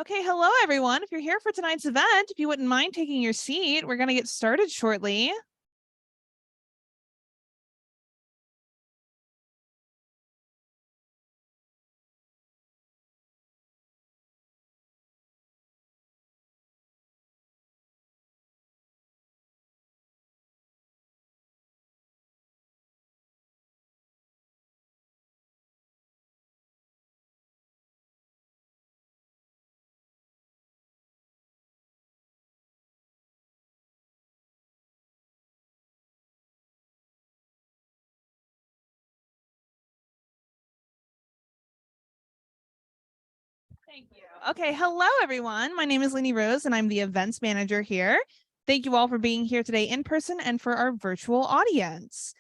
Okay, hello everyone. If you're here for tonight's event, if you wouldn't mind taking your seat, we're going to get started shortly. Thank you. Okay, hello everyone. My name is Lainey Rose and I'm the events manager here. Thank you all for being here today in person and for our virtual audience.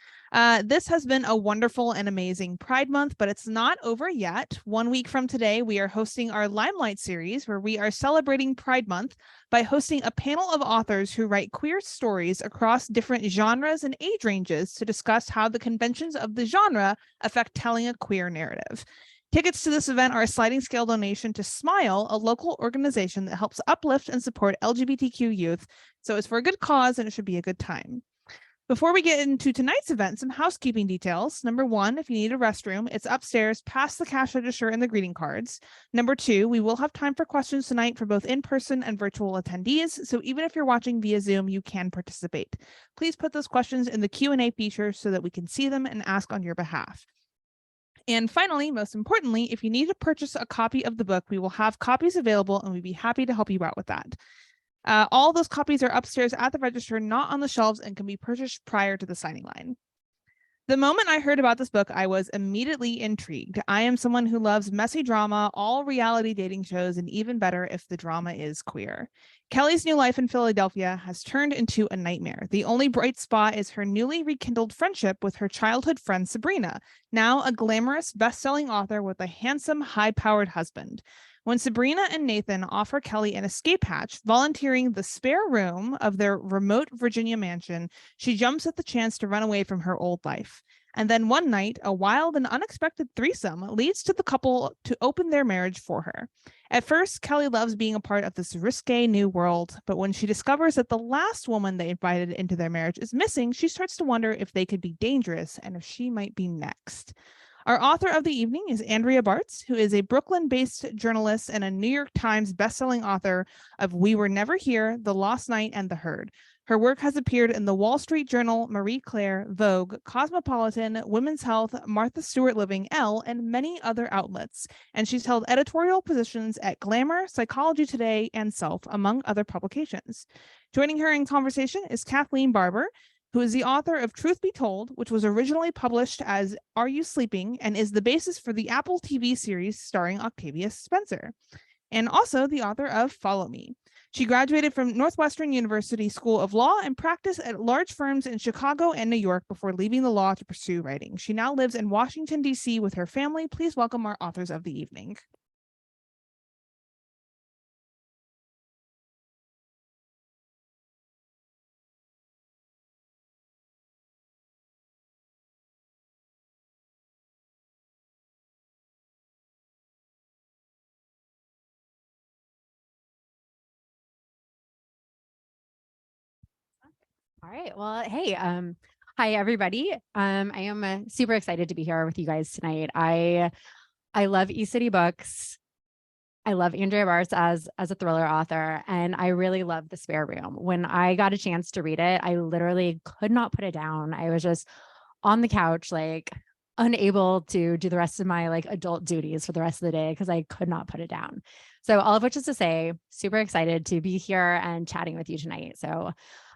This has been a wonderful and amazing Pride Month, but it's not over yet. 1 week from today, we are hosting our Limelight series where we are celebrating Pride Month by hosting a panel of authors who write queer stories across different genres and age ranges to discuss how the conventions of the genre affect telling a queer narrative. Tickets to this event are a sliding scale donation to Smile, a local organization that helps uplift and support LGBTQ youth. So it's for a good cause and it should be a good time. Before we get into tonight's event, some housekeeping details. Number one, if you need a restroom, it's upstairs past the cash register and the greeting cards. Number two, we will have time for questions tonight for both in-person and virtual attendees. So even if you're watching via Zoom, you can participate. Please put those questions in the Q&A feature so that we can see them and ask on your behalf. And finally, most importantly, if you need to purchase a copy of the book, we will have copies available and we'd be happy to help you out with that. All those copies are upstairs at the register, not on the shelves, and can be purchased prior to the signing line. The moment I heard about this book, I was immediately intrigued. I am someone who loves messy drama, all reality dating shows, and even better if the drama is queer. Kelly's new life in Philadelphia has turned into a nightmare. The only bright spot is her newly rekindled friendship with her childhood friend Sabrina, now a glamorous, best-selling author with a handsome, high-powered husband. When Sabrina and Nathan offer Kelly an escape hatch, volunteering the spare room of their remote Virginia mansion, she jumps at the chance to run away from her old life. And then one night, a wild and unexpected threesome leads to the couple to open their marriage for her. At first, Kelly loves being a part of this risque new world, but when she discovers that the last woman they invited into their marriage is missing, she starts to wonder if they could be dangerous and if she might be next. Our author of the evening is Andrea Bartz, who is a Brooklyn-based journalist and a New York Times bestselling author of We Were Never Here, The Lost Night, and The Herd. Her work has appeared in the Wall Street Journal, Marie Claire, Vogue, Cosmopolitan, Women's Health, Martha Stewart Living, Elle, and many other outlets. And she's held editorial positions at Glamour, Psychology Today, and Self, among other publications. Joining her in conversation is Kathleen Barber, who is the author of Truth Be Told, which was originally published as Are You Sleeping and is the basis for the Apple TV series starring Octavia Spencer, and also the author of Follow Me. She graduated from Northwestern University School of Law and practiced at large firms in Chicago and New York before leaving the law to pursue writing. She now lives in Washington, D.C. with her family. Please welcome our authors of the evening. All right. Well, hey, hi everybody. I am super excited to be here with you guys tonight. I love City Books. I love Andrea Bartz as a thriller author, and I really love The Spare Room. When I got a chance to read it, I literally could not put it down. I was just on the couch, like unable to do the rest of my like adult duties for the rest of the day because I could not put it down. So all of which is to say, super excited to be here and chatting with you tonight. So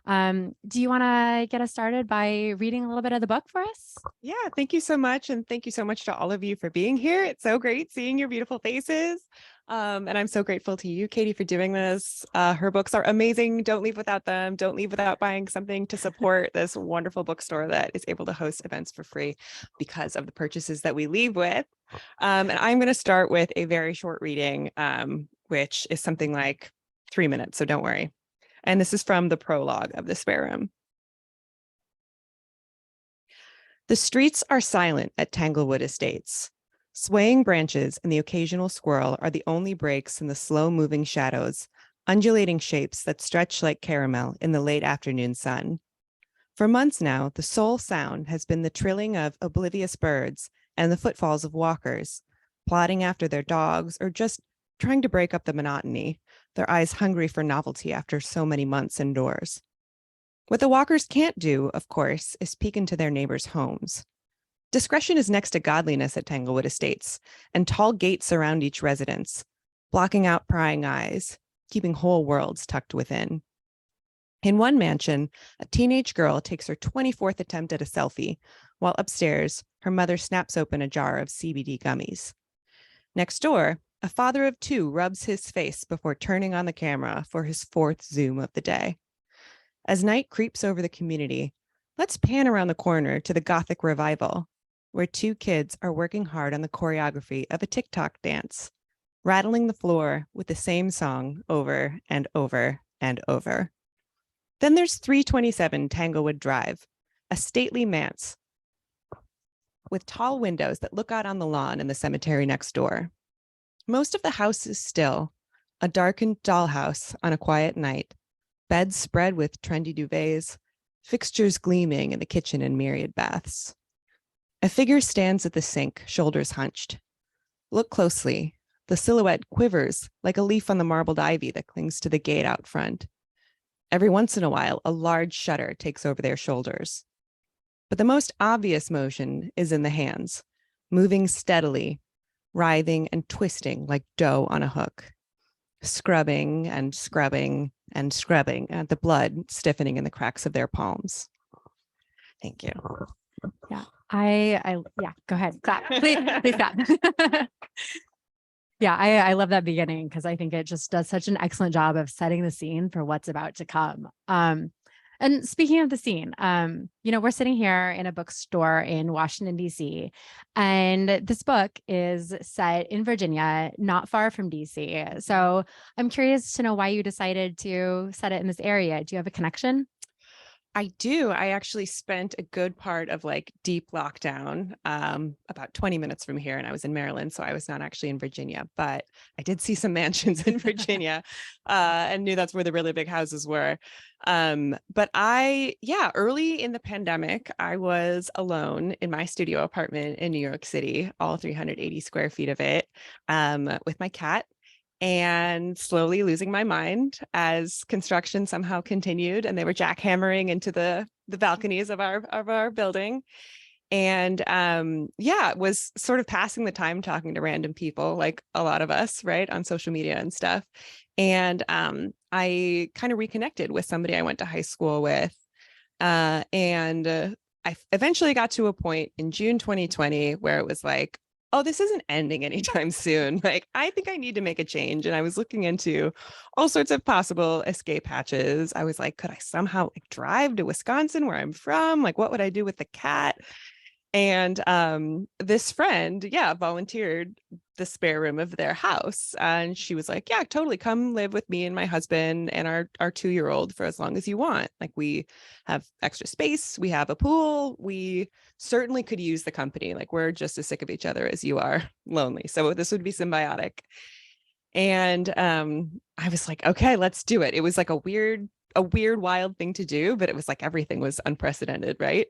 do you want to get us started by reading a little bit of the book for us? Yeah, thank you so much. And thank you so much to all of you for being here. It's so great seeing your beautiful faces. And I'm so grateful to you, Katie, for doing this. Her books are amazing. Don't leave without them. Don't leave without buying something to support this wonderful bookstore that is able to host events for free because of the purchases that we leave with. And I'm going to start with a very short reading, which is something like 3 minutes. So don't worry. And this is from the prologue of The Spare Room. The streets are silent at Tanglewood Estates. Swaying branches and the occasional squirrel are the only breaks in the slow-moving shadows, undulating shapes that stretch like caramel in the late afternoon sun. For months now, the sole sound has been the trilling of oblivious birds and the footfalls of walkers, plodding after their dogs or just trying to break up the monotony, their eyes hungry for novelty after so many months indoors. What the walkers can't do, of course, is peek into their neighbors' homes. Discretion is next to godliness at Tanglewood Estates, and tall gates surround each residence, blocking out prying eyes, keeping whole worlds tucked within. In one mansion, a teenage girl takes her 24th attempt at a selfie, while upstairs, her mother snaps open a jar of CBD gummies. Next door, a father of two rubs his face before turning on the camera for his 4th Zoom of the day. As night creeps over the community, let's pan around the corner to the Gothic Revival, where 2 kids are working hard on the choreography of a TikTok dance, rattling the floor with the same song over and over and over. Then there's 327 Tanglewood Drive, a stately manse with tall windows that look out on the lawn and the cemetery next door. Most of the house is still, a darkened dollhouse on a quiet night, beds spread with trendy duvets, fixtures gleaming in the kitchen and myriad baths. A figure stands at the sink, shoulders hunched. Look closely. The silhouette quivers like a leaf on the marbled ivy that clings to the gate out front. Every once in a while, a large shudder takes over their shoulders. But the most obvious motion is in the hands, moving steadily, writhing and twisting like dough on a hook, scrubbing and scrubbing and scrubbing, and the blood stiffening in the cracks of their palms. Thank you. Yeah. Yeah, go ahead. Clap. Please clap. Yeah, I love that beginning because I think it just does such an excellent job of setting the scene for what's about to come. And speaking of the scene, we're sitting here in a bookstore in Washington, D.C., and this book is set in Virginia, not far from D.C. So I'm curious to know why you decided to set it in this area. Do you have a connection? I do. I actually spent a good part of like deep lockdown, about 20 minutes from here, and I was in Maryland, so I was not actually in Virginia, but I did see some mansions in Virginia, and knew that's where the really big houses were. But early in the pandemic, I was alone in my studio apartment in New York City, all 380 square feet of it, with my cat, and slowly losing my mind as construction somehow continued, and they were jackhammering into the balconies of our building. And was sort of passing the time talking to random people, like a lot of us, right, on social media and stuff. And I kind of reconnected with somebody I went to high school with, and I eventually got to a point in June 2020 where it was like, oh, this isn't ending anytime soon. Like, I think I need to make a change. And I was looking into all sorts of possible escape hatches. I was like, could I somehow like drive to Wisconsin, where I'm from? Like, what would I do with the cat? And this friend, volunteered the spare room of their house. And she was like, yeah, totally, come live with me and my husband and our 2-year-old for as long as you want. Like, we have extra space, we have a pool, we certainly could use the company. Like, we're just as sick of each other as you are lonely. So this would be symbiotic. And I was like, okay, let's do it. It was like a weird, wild thing to do, but it was like everything was unprecedented, right?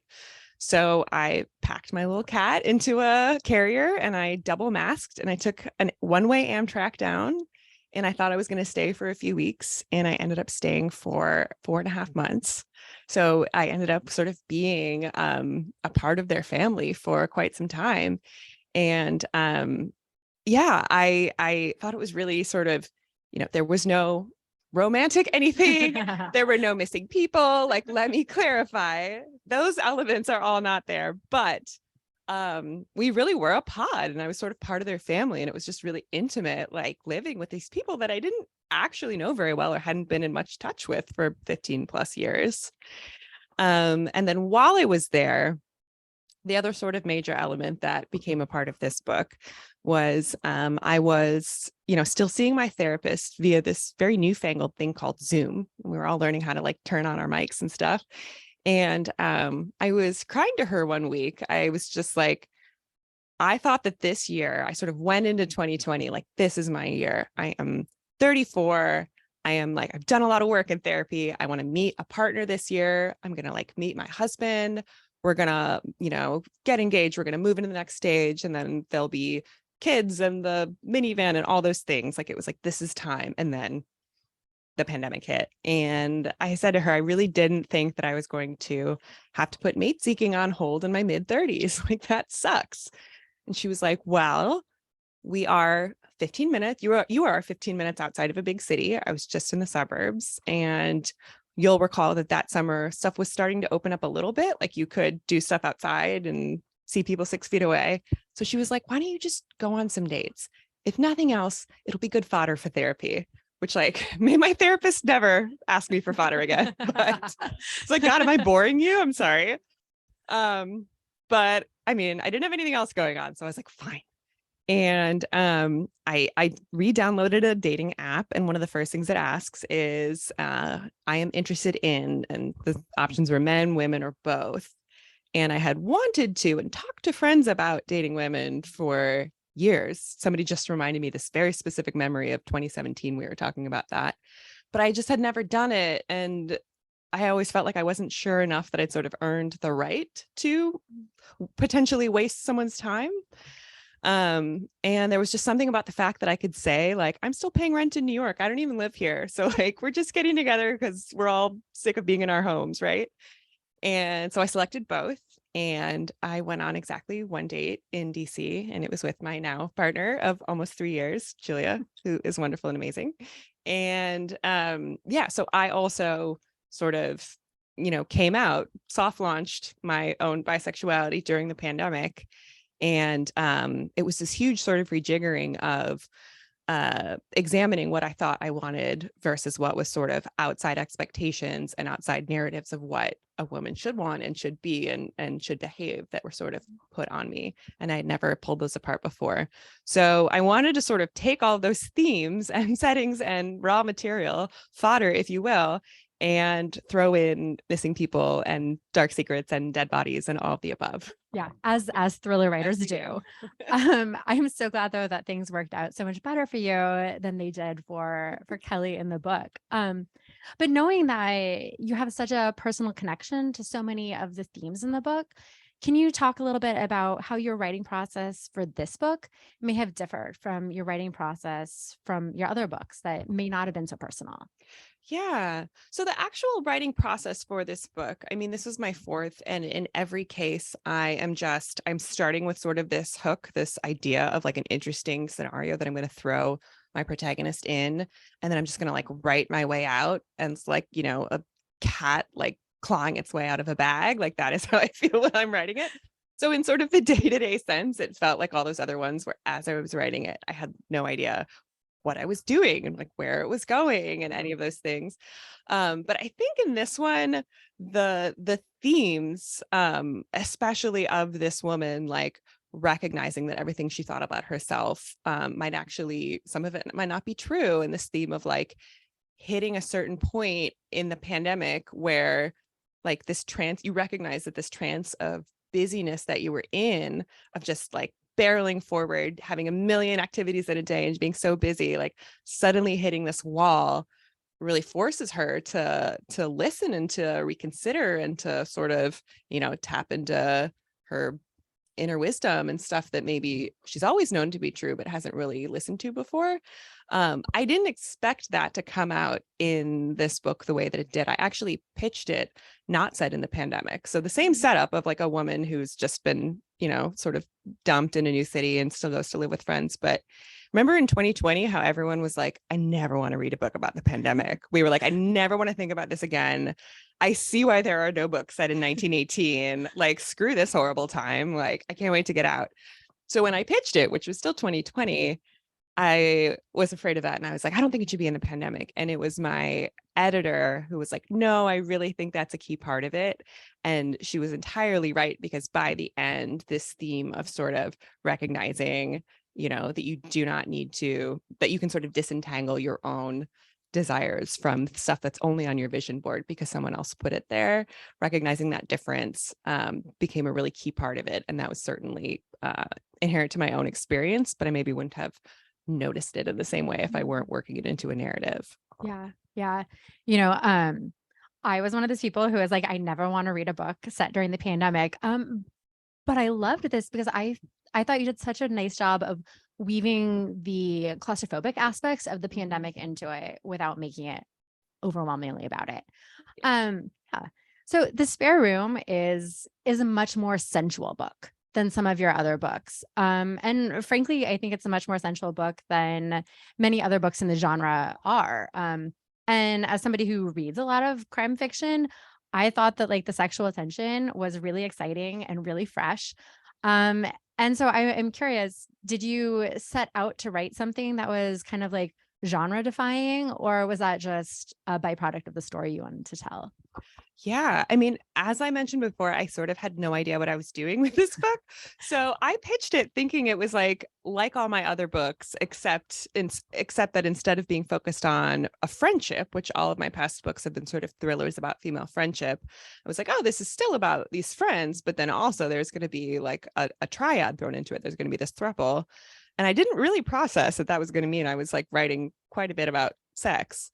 So I packed my little cat into a carrier and I double masked, and I took a one-way Amtrak down, and I thought I was going to stay for a few weeks, and I ended up staying for 4.5 months. So I ended up sort of being a part of their family for quite some time. And I thought it was really sort of, there was no romantic anything. There were no missing people. Like, let me clarify, those elements are all not there, but we really were a pod, and I was sort of part of their family, and it was just really intimate, like living with these people that I didn't actually know very well or hadn't been in much touch with for 15 plus years. And then while I was there, the other sort of major element that became a part of this book was I was, still seeing my therapist via this very newfangled thing called Zoom. We were all learning how to like turn on our mics and stuff. And I was crying to her one week. I was just like, I thought that this year, I sort of went into 2020, like, this is my year. I am 34. I am like, I've done a lot of work in therapy. I want to meet a partner this year. I'm going to like meet my husband. We're going to, get engaged. We're going to move into the next stage. And then there'll be kids and the minivan and all those things. Like, it was like, this is time. And then the pandemic hit. And I said to her, I really didn't think that I was going to have to put mate seeking on hold in my mid 30s. Like, that sucks. And she was like, well, we are 15 minutes. You are 15 minutes outside of a big city. I was just in the suburbs. And you'll recall that summer stuff was starting to open up a little bit. Like, you could do stuff outside and see people 6 feet away. So she was like, why don't you just go on some dates? If nothing else, it'll be good fodder for therapy, which, like, made my therapist never ask me for fodder again. But it's like, God, am I boring you? I'm sorry. But I mean, I didn't have anything else going on. So I was like, fine. And I re-downloaded a dating app. And one of the first things it asks is, I am interested in, and the options were men, women, or both. And I had wanted to and talked to friends about dating women for years. Somebody just reminded me this very specific memory of 2017. We were talking about that, but I just had never done it. And I always felt like I wasn't sure enough that I'd sort of earned the right to potentially waste someone's time. And there was just something about the fact that I could say, like, I'm still paying rent in New York. I don't even live here. So, like, we're just getting together because we're all sick of being in our homes, right? And so I selected both, and I went on exactly one date in DC, and it was with my now partner of almost 3 years, Julia, who is wonderful and amazing. And so I also sort of, came out, soft launched my own bisexuality during the pandemic. And it was this huge sort of rejiggering of examining what I thought I wanted versus what was sort of outside expectations and outside narratives of what a woman should want and should be and should behave that were sort of put on me. And I had never pulled those apart before. So I wanted to sort of take all those themes and settings and raw material, fodder, if you will, and throw in missing people and dark secrets and dead bodies and all of the above. Yeah, as thriller writers do. I'm so glad though that things worked out so much better for you than they did for Kelly in the book. But knowing that you have such a personal connection to so many of the themes in the book, can you talk a little bit about how your writing process for this book may have differed from your writing process from your other books that may not have been so personal? Yeah. So the actual writing process for this book, I mean, this was my fourth, and in every case, I'm starting with sort of this hook, this idea of like an interesting scenario that I'm going to throw my protagonist in. And then I'm just going to like write my way out. And it's like, a cat like clawing its way out of a bag. Like, that is how I feel when I'm writing it. So in sort of the day-to-day sense, it felt like all those other ones where as I was writing it, I had no idea what I was doing and like where it was going and any of those things. But I think in this one, the themes, especially of this woman, like recognizing that everything she thought about herself some of it might not be true. And this theme of like hitting a certain point in the pandemic where like you recognize that this trance of busyness that you were in, of just like barreling forward, having a million activities in a day and being so busy, like suddenly hitting this wall really forces her to listen and to reconsider and to sort of, tap into her inner wisdom and stuff that maybe she's always known to be true, but hasn't really listened to before. I didn't expect that to come out in this book the way that it did. I actually pitched it not set in the pandemic. So the same setup of like a woman who's just been, sort of dumped in a new city and still goes to live with friends. But remember in 2020, how everyone was like, I never want to read a book about the pandemic. We were like, I never want to think about this again. I see why there are no books set in 1918. Like, screw this horrible time. Like, I can't wait to get out. So when I pitched it, which was still 2020, I was afraid of that. And I was like, I don't think it should be in the pandemic. And it was my editor who was like, no, I really think that's a key part of it. And she was entirely right, because by the end, this theme of sort of recognizing, that you do not need to, that you can sort of disentangle your own desires from stuff that's only on your vision board because someone else put it there. Recognizing that difference became a really key part of it. And that was certainly inherent to my own experience, but I maybe wouldn't have noticed it in the same way if I weren't working it into a narrative. Yeah. Yeah. I was one of those people who was like, I never want to read a book set during the pandemic. But I loved this because I thought you did such a nice job of weaving the claustrophobic aspects of the pandemic into it without making it overwhelmingly about it. Yeah. So The Spare Room is a much more sensual book than some of your other books. And frankly, I think it's a much more sensual book than many other books in the genre are. And as somebody who reads a lot of crime fiction, I thought that like the sexual tension was really exciting and really fresh. And so I am curious, did you set out to write something that was kind of like genre defying, or was that just a byproduct of the story you wanted to tell? Yeah. I mean, as I mentioned before, I sort of had no idea what I was doing with this book. So I pitched it thinking it was like all my other books, except that instead of being focused on a friendship, which all of my past books have been sort of thrillers about female friendship, I was like, oh, this is still about these friends, but then also there's going to be like a triad thrown into it. There's going to be this throuple. And I didn't really process that was going to mean I was like writing quite a bit about sex.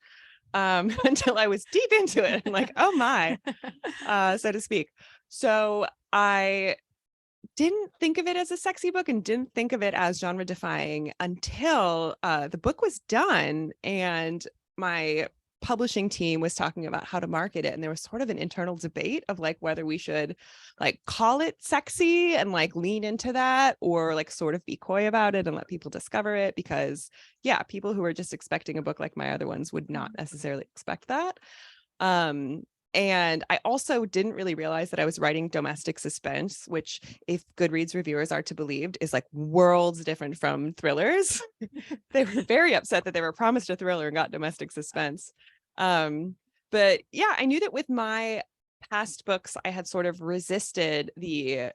Until I was deep into it and like, oh my, so to speak. So I didn't think of it as a sexy book and didn't think of it as genre defying until the book was done and my publishing team was talking about how to market it. And there was sort of an internal debate of like whether we should like call it sexy and like lean into that, or like sort of be coy about it and let people discover it, because yeah, people who are just expecting a book like my other ones would not necessarily expect that. And I also didn't really realize that I was writing domestic suspense, which, if Goodreads reviewers are to believed, is like worlds different from thrillers. They were very upset that they were promised a thriller and got domestic suspense. But yeah, I knew that with my past books, I had sort of resisted the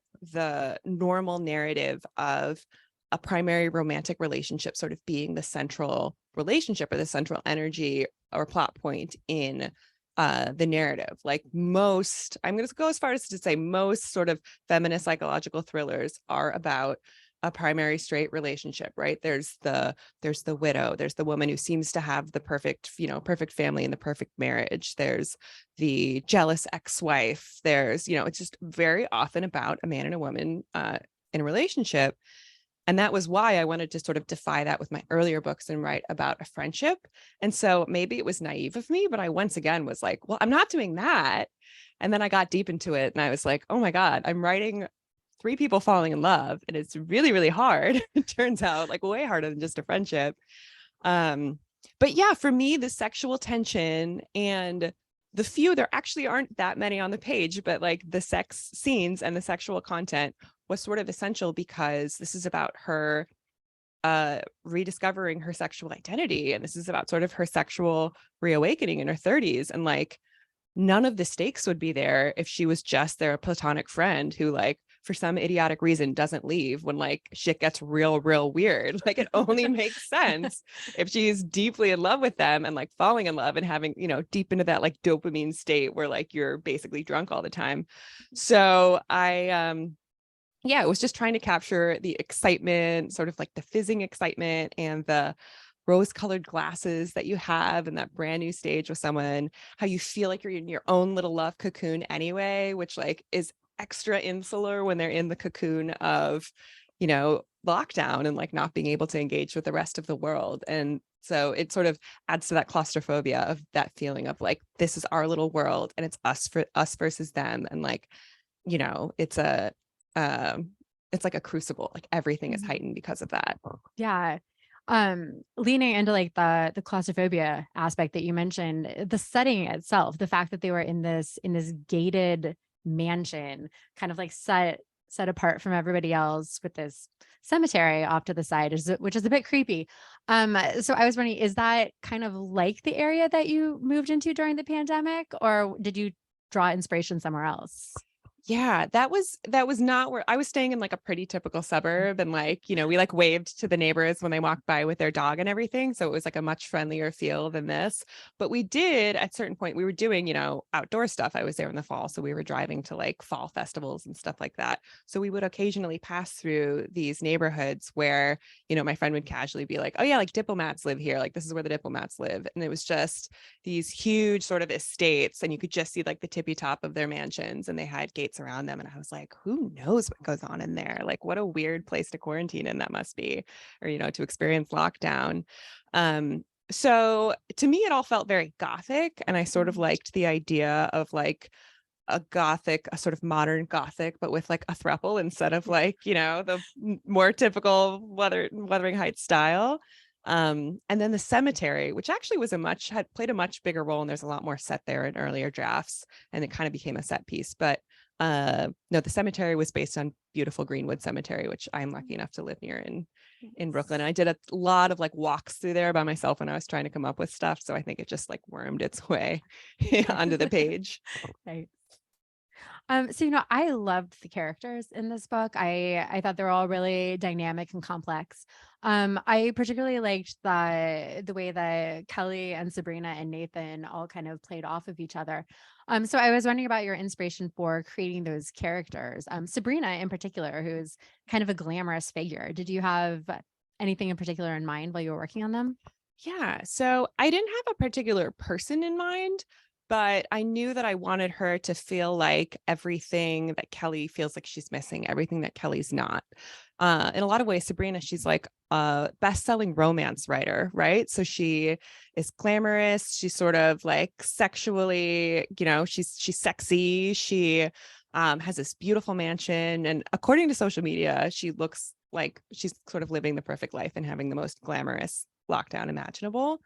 normal narrative of a primary romantic relationship sort of being the central relationship or the central energy or plot point in the narrative. Like most, I'm going to go as far as to say most sort of feminist psychological thrillers are about a primary straight relationship, right? There's the widow, there's the woman who seems to have the perfect family and the perfect marriage. There's the jealous ex-wife. There's, it's just very often about a man and a woman in a relationship. And that was why I wanted to sort of defy that with my earlier books and write about a friendship. And so maybe it was naive of me, but I once again was like, well, I'm not doing that. And then I got deep into it and I was like, oh my God, I'm writing 3 people falling in love. And it's really, really hard. It turns out, like way harder than just a friendship. But yeah, for me, the sexual tension and there actually aren't that many on the page, but like the sex scenes and the sexual content was sort of essential because this is about her rediscovering her sexual identity. And this is about sort of her sexual reawakening in her 30s. And like, none of the stakes would be there if she was just their platonic friend who like, for some idiotic reason doesn't leave when like shit gets real weird. Like it only makes sense if she's deeply in love with them and like falling in love and having, deep into that like dopamine state where like you're basically drunk all the time. So it was just trying to capture the excitement, sort of like the fizzing excitement and the rose-colored glasses that you have in that brand new stage with someone, how you feel like you're in your own little love cocoon anyway, which like is extra insular when they're in the cocoon of, lockdown and like not being able to engage with the rest of the world. And so it sort of adds to that claustrophobia of that feeling of like, this is our little world and it's us versus them. And like, it's like a crucible, like everything is heightened because of that. Yeah. Leaning into like the claustrophobia aspect that you mentioned, the setting itself, the fact that they were in this gated mansion, kind of like set apart from everybody else with this cemetery off to the side, which is a bit creepy. So I was wondering, is that kind of like the area that you moved into during the pandemic, or did you draw inspiration somewhere else? Yeah, that was not where I was staying, in like a pretty typical suburb, and like, we like waved to the neighbors when they walked by with their dog and everything. So it was like a much friendlier feel than this. But we did at certain point, we were doing, outdoor stuff. I was there in the fall. So we were driving to like fall festivals and stuff like that. So we would occasionally pass through these neighborhoods where, my friend would casually be like, oh yeah, like diplomats live here. Like this is where the diplomats live. And it was just these huge sort of estates, and you could just see like the tippy top of their mansions, and they had gates around them. And I was like, who knows what goes on in there? Like, what a weird place to quarantine in that must be, or, to experience lockdown. So to me, it all felt very Gothic. And I sort of liked the idea of like a sort of modern Gothic, but with like a throuple instead of like, the more typical Wuthering Heights style. And then the cemetery, which actually had played a much bigger role, and there's a lot more set there in earlier drafts, and it kind of became a set piece. But no, the cemetery was based on beautiful Greenwood Cemetery, which I'm lucky enough to live near in Brooklyn. And I did a lot of like walks through there by myself when I was trying to come up with stuff. So I think it just like wormed its way onto the page. Right. So I loved the characters in this book. I thought they were all really dynamic and complex. I particularly liked the way that Kelly and Sabrina and Nathan all kind of played off of each other. So I was wondering about your inspiration for creating those characters. Sabrina in particular, who's kind of a glamorous figure. Did you have anything in particular in mind while you were working on them? Yeah, so I didn't have a particular person in mind, but I knew that I wanted her to feel like everything that Kelly feels like she's missing, everything that Kelly's not. In a lot of ways, Sabrina, she's like a best-selling romance writer, right? So she is glamorous. She's sort of like sexually, she's sexy. She has this beautiful mansion, and according to social media, she looks like she's sort of living the perfect life and having the most glamorous lockdown imaginable.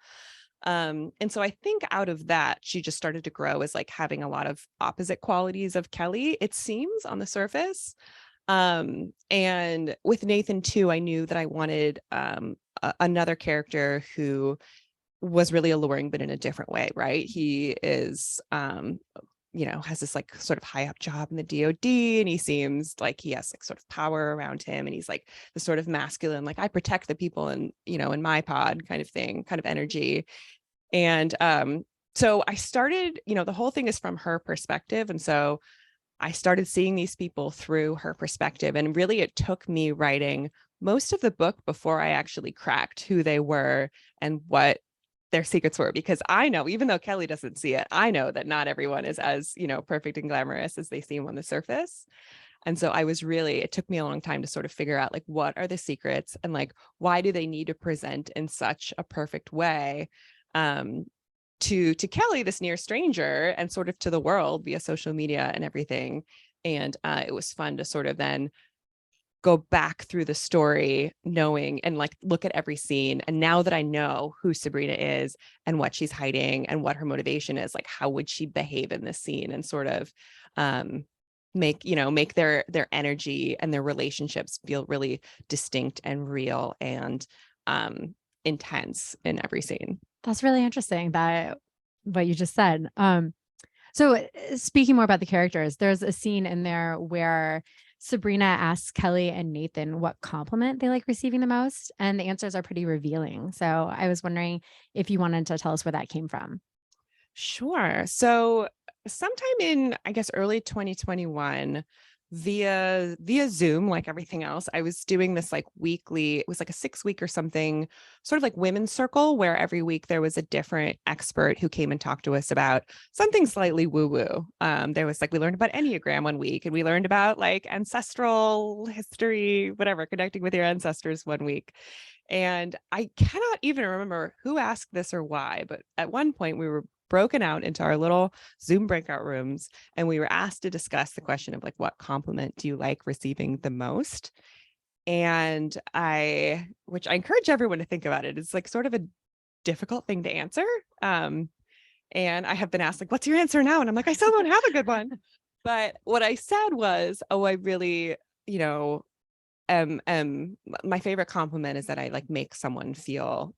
And so I think out of that, she just started to grow as like having a lot of opposite qualities of Kelly, it seems, on the surface. And with Nathan too, I knew that I wanted another character who was really alluring, but in a different way, right? He is has this like sort of high up job in the DOD, and he seems like he has like sort of power around him, and he's like the sort of masculine, like I protect the people in my pod kind of thing, kind of energy. And so I started, the whole thing is from her perspective, and so I started seeing these people through her perspective. And really it took me writing most of the book before I actually cracked who they were and what their secrets were, because I know, even though Kelly doesn't see it, I know that not everyone is as, perfect and glamorous as they seem on the surface. And so it took me a long time to sort of figure out like, what are the secrets, and like, why do they need to present in such a perfect way to Kelly, this near stranger, and sort of to the world via social media and everything. And it was fun to sort of then go back through the story, knowing and like look at every scene. And now that I know who Sabrina is and what she's hiding and what her motivation is, like how would she behave in this scene, and sort of make their energy and their relationships feel really distinct and real and intense in every scene. That's really interesting, that what you just said. So speaking more about the characters, there's a scene in there where Sabrina asks Kelly and Nathan what compliment they like receiving the most, and the answers are pretty revealing. So I was wondering if you wanted to tell us where that came from. Sure. So sometime in, I guess, early 2021, via Zoom, like everything else, I was doing this like weekly, it was like a 6-week or something, sort of like women's circle, where every week there was a different expert who came and talked to us about something slightly woo-woo. There was like, we learned about Enneagram one week, and we learned about like ancestral history, whatever, connecting with your ancestors one week. And I cannot even remember who asked this or why, but at one point we were broken out into our little Zoom breakout rooms, and we were asked to discuss the question of like, what compliment do you like receiving the most? And which I encourage everyone to think about it. It's like sort of a difficult thing to answer. And I have been asked like, what's your answer now? And I'm like, I still don't have a good one. But what I said was, oh, I really, my favorite compliment is that I like make someone feel,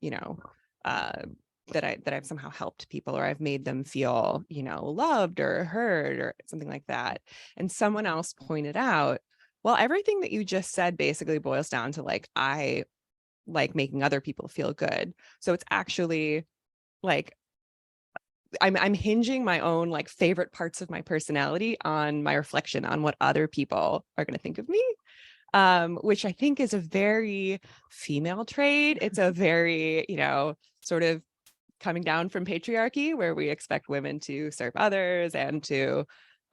I've somehow helped people, or I've made them feel, loved or heard or something like that. And someone else pointed out, well, everything that you just said basically boils down to like, I like making other people feel good. So it's actually like I'm hinging my own like favorite parts of my personality on my reflection on what other people are going to think of me. Which I think is a very female trait. It's a very, sort of coming down from patriarchy, where we expect women to serve others and to,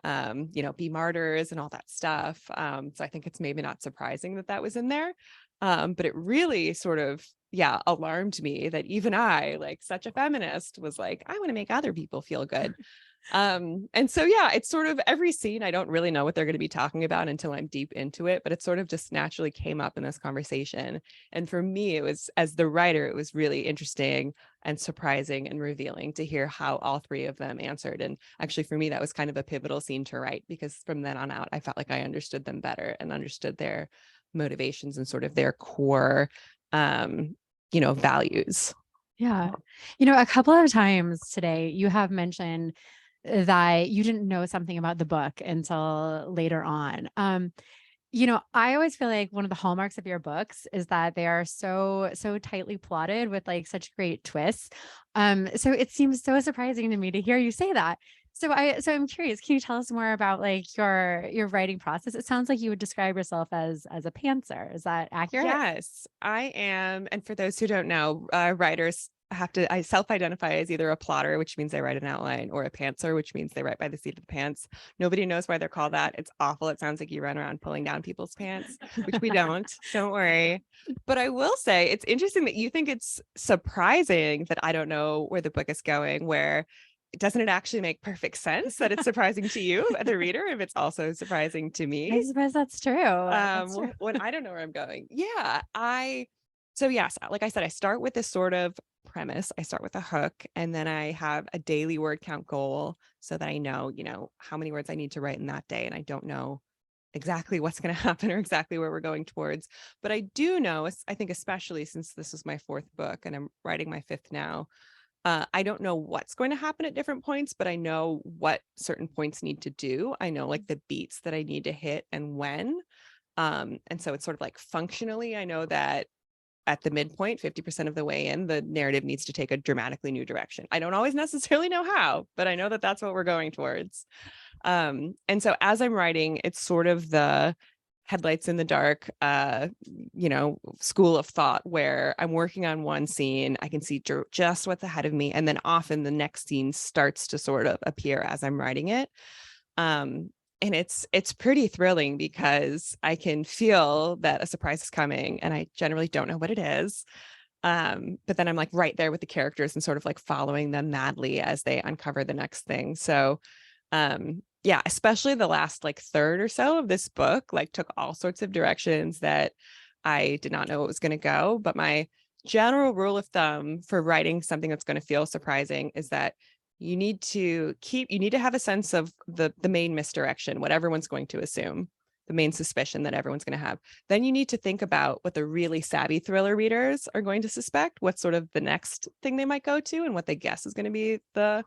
be martyrs and all that stuff. So I think it's maybe not surprising that that was in there. But it really sort of, alarmed me that even I, like such a feminist, was like, I want to make other people feel good. And so, it's sort of every scene. I don't really know what they're going to be talking about until I'm deep into it, but it sort of just naturally came up in this conversation. And for me, it was, as the writer, it was really interesting and surprising and revealing to hear how all three of them answered. And actually, for me, that was kind of a pivotal scene to write, because from then on out, I felt like I understood them better and understood their motivations and sort of their core, values. Yeah. A couple of times today you have mentioned that you didn't know something about the book until later on. I always feel like one of the hallmarks of your books is that they are so tightly plotted with like such great twists. So it seems so surprising to me to hear you say that. So I'm curious, can you tell us more about like your writing process? It sounds like you would describe yourself as a pantser. Is that accurate? Yes, I am. And for those who don't know, writers I self-identify as either a plotter, which means they write an outline, or a pantser, which means they write by the seat of the pants. Nobody knows why they're called that. It's awful. It sounds like you run around pulling down people's pants, which we don't. Don't worry. But I will say it's interesting that you think it's surprising that I don't know where the book is going, where doesn't it actually make perfect sense that it's surprising to you, the reader, if it's also surprising to me? I suppose that's true. That's true. When I don't know where I'm going. So yes, like I said, I start with this sort of premise. I start with a hook, and then I have a daily word count goal so that I know, how many words I need to write in that day. And I don't know exactly what's going to happen or exactly where we're going towards. But I do know, I think, especially since this is my fourth book and I'm writing my fifth now, I don't know what's going to happen at different points, but I know what certain points need to do. I know like the beats that I need to hit and when. And so it's sort of like functionally, I know that at the midpoint, 50% of the way in, the narrative needs to take a dramatically new direction. I don't always necessarily know how, but I know that that's what we're going towards. And so as I'm writing, it's sort of the headlights in the dark, school of thought, where I'm working on one scene, I can see just what's ahead of me. And then often the next scene starts to sort of appear as I'm writing it. And it's pretty thrilling because I can feel that a surprise is coming and I generally don't know what it is. But then I'm like right there with the characters and sort of like following them madly as they uncover the next thing. So, especially the last like third or so of this book, like took all sorts of directions that I did not know it was going to go. But my general rule of thumb for writing something that's going to feel surprising is that you need to have a sense of the main misdirection, what everyone's going to assume, the main suspicion that everyone's going to have. Then you need to think about what the really savvy thriller readers are going to suspect, what's sort of the next thing they might go to, and what they guess is going to be the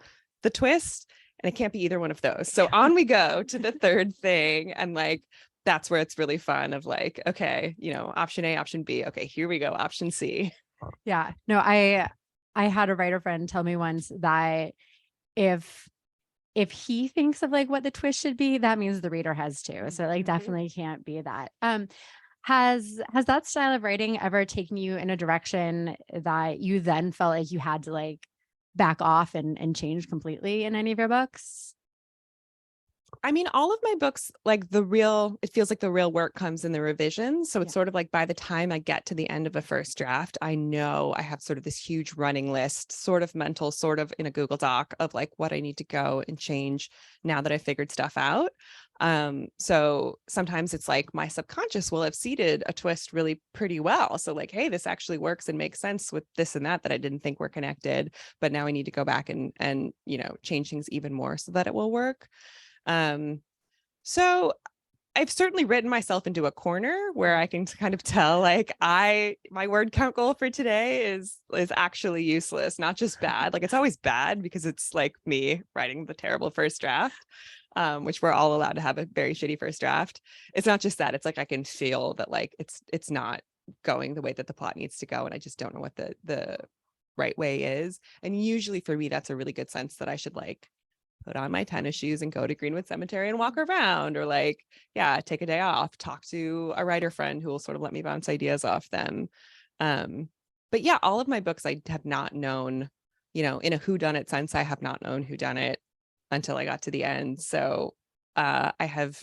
twist. And it can't be either one of those. So on we go to the third thing. And like, that's where it's really fun of like, okay, option A, option B. Okay, here we go. Option C. Yeah, no, I had a writer friend tell me once that if he thinks of like what the twist should be, that means the reader has too. So like definitely can't be that. Has that style of writing ever taken you in a direction that you then felt like you had to like back off and change completely in any of your books? I mean, all of my books, like it feels like the real work comes in the revisions. So it's sort of like by the time I get to the end of a first draft, I know I have sort of this huge running list, sort of mental, sort of in a Google Doc of like what I need to go and change now that I figured stuff out. So sometimes it's like my subconscious will have seeded a twist really pretty well. So like, hey, this actually works and makes sense with this and that I didn't think were connected, but now I need to go back and change things even more so that it will work. So I've certainly written myself into a corner where I can kind of tell like my word count goal for today is actually useless, not just bad. Like it's always bad because it's like me writing the terrible first draft, which we're all allowed to have a very shitty first draft. It's not just that, it's like I can feel that like it's not going the way that the plot needs to go, and I just don't know what the right way is. And usually for me, that's a really good sense that I should like put on my tennis shoes and go to Greenwood Cemetery and walk around, or like, yeah, take a day off, talk to a writer friend who will sort of let me bounce ideas off them. But yeah, all of my books I have not known, in a whodunit sense, I have not known whodunit until I got to the end. So I have,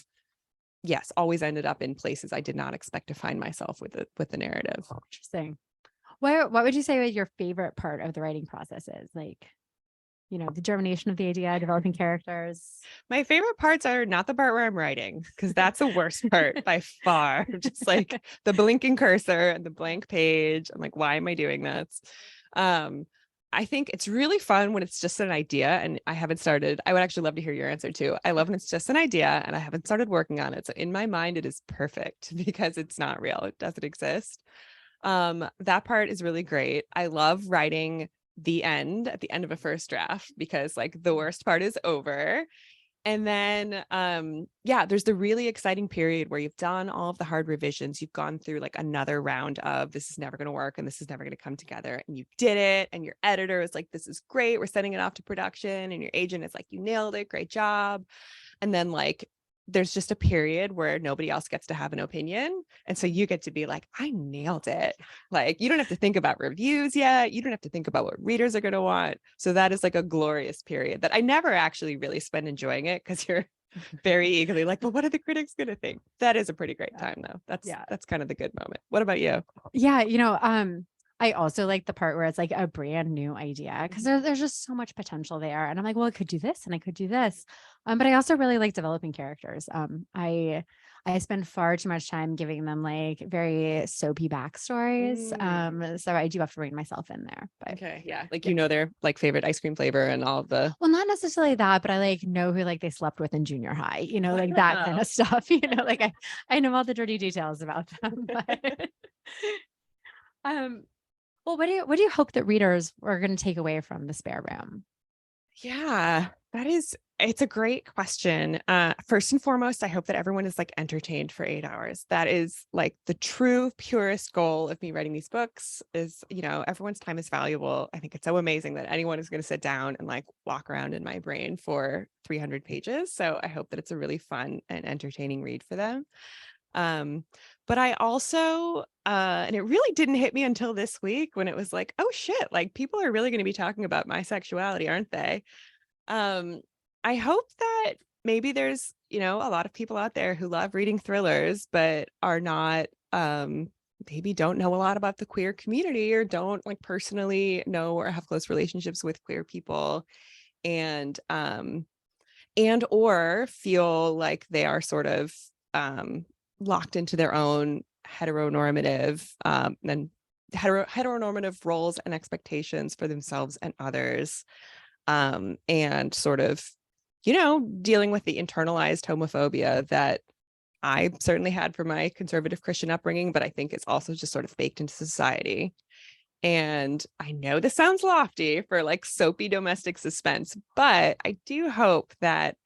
yes, always ended up in places I did not expect to find myself with the narrative. Interesting. What would you say your favorite part of the writing process is? Like, the germination of the idea, developing characters. My favorite parts are not the part where I'm writing, because that's the worst part by far. Just like the blinking cursor and the blank page. I'm like, why am I doing this? I think it's really fun when it's just an idea and I haven't started. I would actually love to hear your answer too. I love when it's just an idea and I haven't started working on it. So in my mind, it is perfect because it's not real. It doesn't exist. That part is really great. I love writing at the end of a first draft, because like the worst part is over. And then there's the really exciting period where you've done all of the hard revisions, you've gone through like another round of this is never going to work and this is never going to come together, and you did it, and your editor is like, this is great, we're sending it off to production, and your agent is like, you nailed it, great job. And then like there's just a period where nobody else gets to have an opinion. And so you get to be like, I nailed it. Like, you don't have to think about reviews yet. You don't have to think about what readers are going to want. So that is like a glorious period that I never actually really spend enjoying it, because you're very eagerly like, but what are the critics going to think? That is a pretty great time though. That's kind of the good moment. What about you? Yeah. I also like the part where it's like a brand new idea, because there's just so much potential there. And I'm like, well, I could do this and I could do this. But I also really like developing characters. I spend far too much time giving them like very soapy backstories. So I do have to rein myself in there. But okay, yeah, like their like favorite ice cream flavor and all of the. Well, not necessarily that, but I like know who like they slept with in junior high, like that kind of stuff. Like I know all the dirty details about them. But well, what do you hope that readers are going to take away from The Spare Room? Yeah, it's a great question. First and foremost, I hope that everyone is like entertained for 8 hours. That is like the true purest goal of me writing these books is, everyone's time is valuable. I think it's so amazing that anyone is going to sit down and like walk around in my brain for 300 pages. So I hope that it's a really fun and entertaining read for them. But I also, and it really didn't hit me until this week when it was like, oh shit, like people are really going to be talking about my sexuality, aren't they? I hope that maybe there's, a lot of people out there who love reading thrillers, but are not, maybe don't know a lot about the queer community, or don't like personally know or have close relationships with queer people, and or feel like they are sort of, locked into their own heteronormative heteronormative roles and expectations for themselves and others, and sort of dealing with the internalized homophobia that I certainly had from my conservative Christian upbringing, but I think it's also just sort of baked into society. And I know this sounds lofty for like soapy domestic suspense, but I do hope that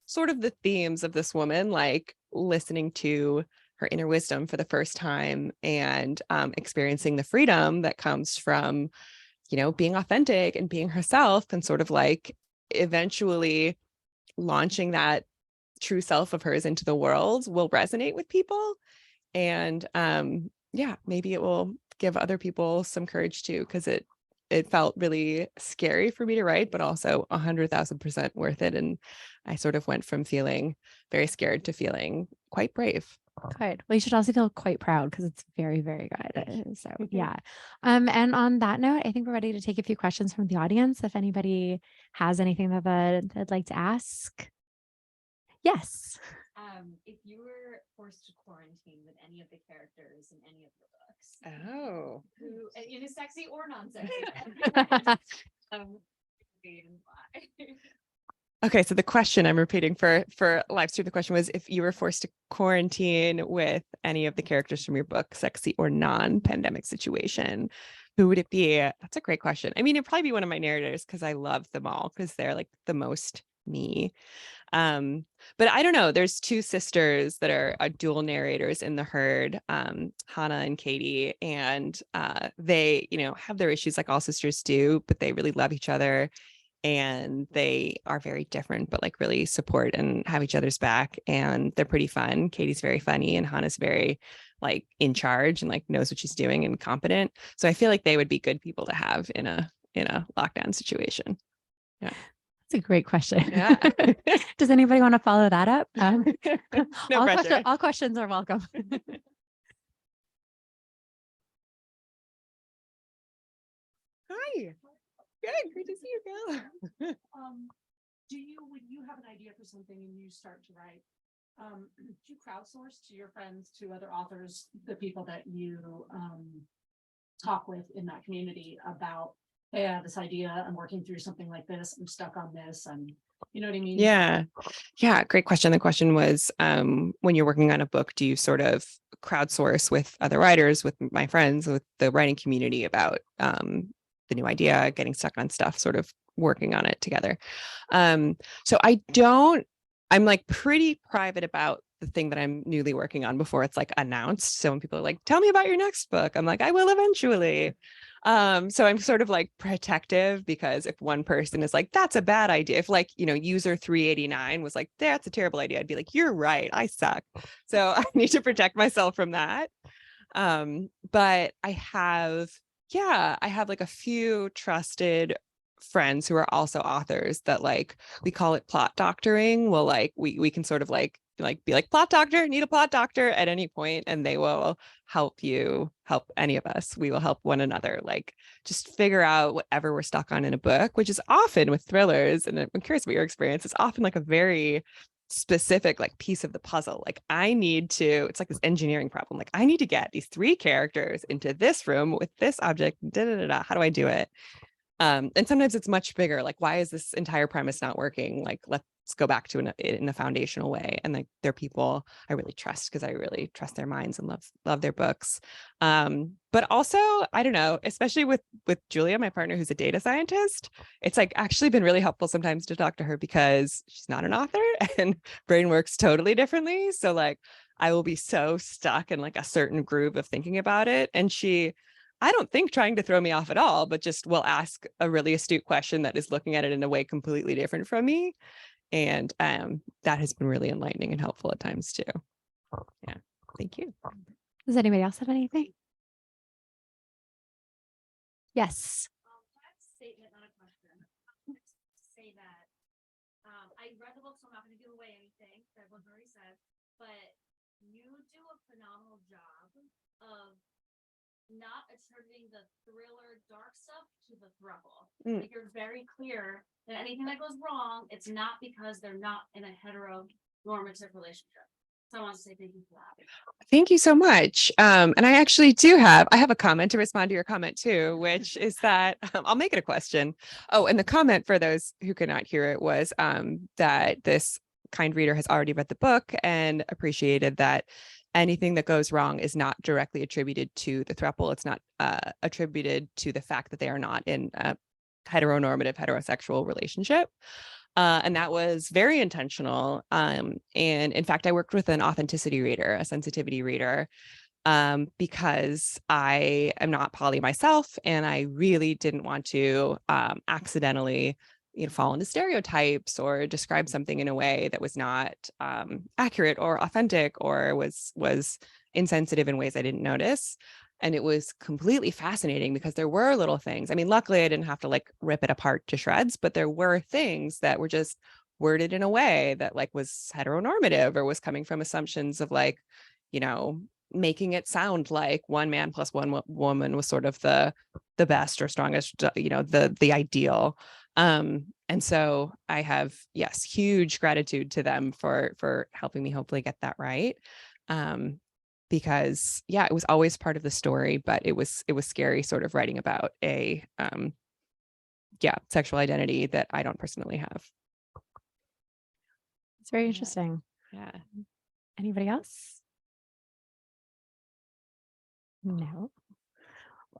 sort of the themes of this woman, like listening to her inner wisdom for the first time, and experiencing the freedom that comes from, being authentic and being herself, and sort of like eventually launching that true self of hers into the world, will resonate with people. And maybe it will give other people some courage too, because it felt really scary for me to write, but also 100,000% worth it. And I sort of went from feeling very scared to feeling quite brave. Good. Well, you should also feel quite proud, because it's very, very good. So yeah. And on that note, I think we're ready to take a few questions from the audience. If anybody has anything that they'd like to ask. Yes. If you were forced to quarantine with any of the characters in any of your books, who, in a sexy or non-sexy, Okay, so the question I'm repeating for live stream, the question was if you were forced to quarantine with any of the characters from your book, sexy or non-pandemic situation, who would it be? That's a great question. I mean, it'd probably be one of my narrators because I love them all because they're like the most me. But I don't know. There's two sisters that are dual narrators in the herd, Hannah and Katie, and they, have their issues like all sisters do, but they really love each other. And they are very different, but like really support and have each other's back. And they're pretty fun. Katie's very funny and Hannah's very like in charge and like knows what she's doing and competent. So I feel like they would be good people to have in a lockdown situation. Yeah. That's a great question. Yeah. Does anybody want to follow that up? No pressure. All questions are welcome. Hi. Good. Great to see you, girl. When you have an idea for something and you start to write, do you crowdsource to your friends, to other authors, the people that you talk with in that community about, hey, I have this idea, I'm working through something like this, I'm stuck on this, and you know what I mean? Yeah. Great question. The question was, when you're working on a book, do you sort of crowdsource with other writers, with my friends, with the writing community about the new idea, getting stuck on stuff, sort of working on it together? So I'm like pretty private about the thing that I'm newly working on before it's like announced. So when people are like, tell me about your next book, I'm like, I will eventually. So I'm sort of like protective because if one person is like, that's a bad idea, if like, user 389 was like, that's a terrible idea, I'd be like, you're right, I suck. So I need to protect myself from that. But I have like a few trusted friends who are also authors that like, we call it plot doctoring. Well, like we can sort of like be like, plot doctor, need a plot doctor at any point, and they will help any of us. We will help one another, like just figure out whatever we're stuck on in a book, which is often with thrillers. And I'm curious about your experience. It's often like a very specific like piece of the puzzle. Like it's like this engineering problem. Like I need to get these 3 characters into this room with this object. How do I do it? And sometimes it's much bigger. Like, why is this entire premise not working? Like, let's go back to it in a foundational way. And like, they're people I really trust because I really trust their minds and love their books. But also, I don't know, especially with Julia, my partner, who's a data scientist, it's like actually been really helpful sometimes to talk to her because she's not an author and brain works totally differently. So like, I will be so stuck in like a certain groove of thinking about it. And I don't think trying to throw me off at all, but just will ask a really astute question that is looking at it in a way completely different from me. And that has been really enlightening and helpful at times too. Yeah. Thank you. Does anybody else have anything? Yes. Statement, not a question. Say that I read the book, so I'm not going to give away anything that everyone's already said, but you do a phenomenal job of not attributing the thriller dark stuff to the throuple. Like you're very clear that anything that goes wrong, it's not because they're not in a heteronormative relationship. So I want to say thank you for that. Thank you so much. And I actually I have a comment to respond to your comment too, which is that I'll make it a question. Oh, and the comment for those who could not hear it was that this kind reader has already read the book and appreciated that anything that goes wrong is not directly attributed to the throuple. It's not attributed to the fact that they are not in a heteronormative heterosexual relationship. And that was very intentional. And in fact, I worked with an authenticity reader, a sensitivity reader, because I am not poly myself, and I really didn't want to accidentally fall into stereotypes or describe something in a way that was not accurate or authentic or was insensitive in ways I didn't notice. And it was completely fascinating because there were little things. I mean, luckily I didn't have to like rip it apart to shreds, but there were things that were just worded in a way that like was heteronormative or was coming from assumptions of like, making it sound like one man plus one woman was sort of the best or strongest, the ideal. And so I have, yes, huge gratitude to them for helping me hopefully get that right. Because it was always part of the story, but it was scary sort of writing about a sexual identity that I don't personally have. It's very interesting. Yeah. Anybody else? No.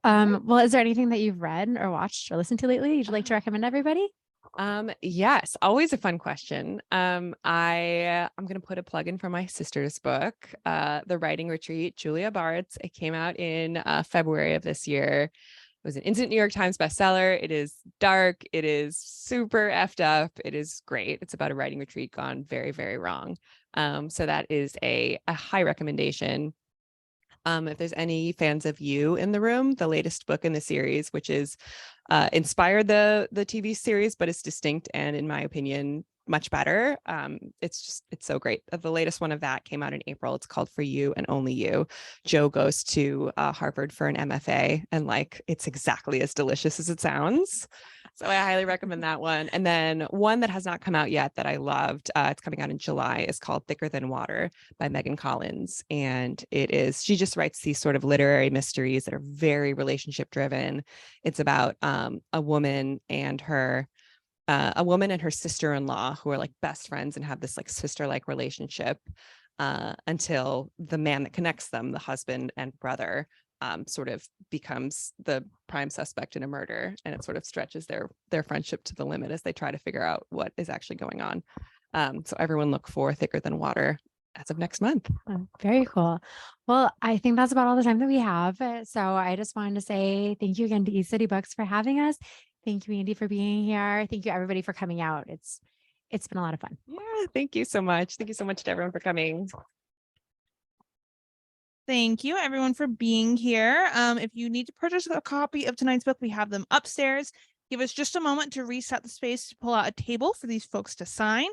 Well, is there anything that you've read or watched or listened to lately you'd like to recommend everybody? Yes, always a fun question. I'm gonna put a plug in for my sister's book, The Writing Retreat, Julia Bartz. It came out in February of this year. It was an instant New York Times bestseller. It is dark. It is super effed up. It is great. It's about a writing retreat gone very, very wrong. So that is a high recommendation. If there's any fans of You in the room, the latest book in the series, which is inspired the TV series, but it's distinct and, in my opinion, much better. It's so great. The latest one of that came out in April. It's called For You and Only You. Joe goes to Harvard for an MFA, and like it's exactly as delicious as it sounds. So I highly recommend that one. And then one that has not come out yet that I loved, it's coming out in July, is called Thicker Than Water by Megan Collins. And she just writes these sort of literary mysteries that are very relationship driven. It's about a woman and her sister-in-law who are like best friends and have this like sister-like relationship until the man that connects them, the husband and brother, sort of becomes the prime suspect in a murder, and it sort of stretches their friendship to the limit as they try to figure out what is actually going on. So everyone look for Thicker Than Water as of next month. Oh, very cool. Well, I think that's about all the time that we have. So I just wanted to say thank you again to eCity Books for having us. Thank you, Andy, for being here. Thank you, everybody, for coming out. It's been a lot of fun. Yeah, thank you so much. Thank you so much to everyone for coming. Thank you everyone for being here. If you need to purchase a copy of tonight's book, we have them upstairs. Give us just a moment to reset the space to pull out a table for these folks to sign.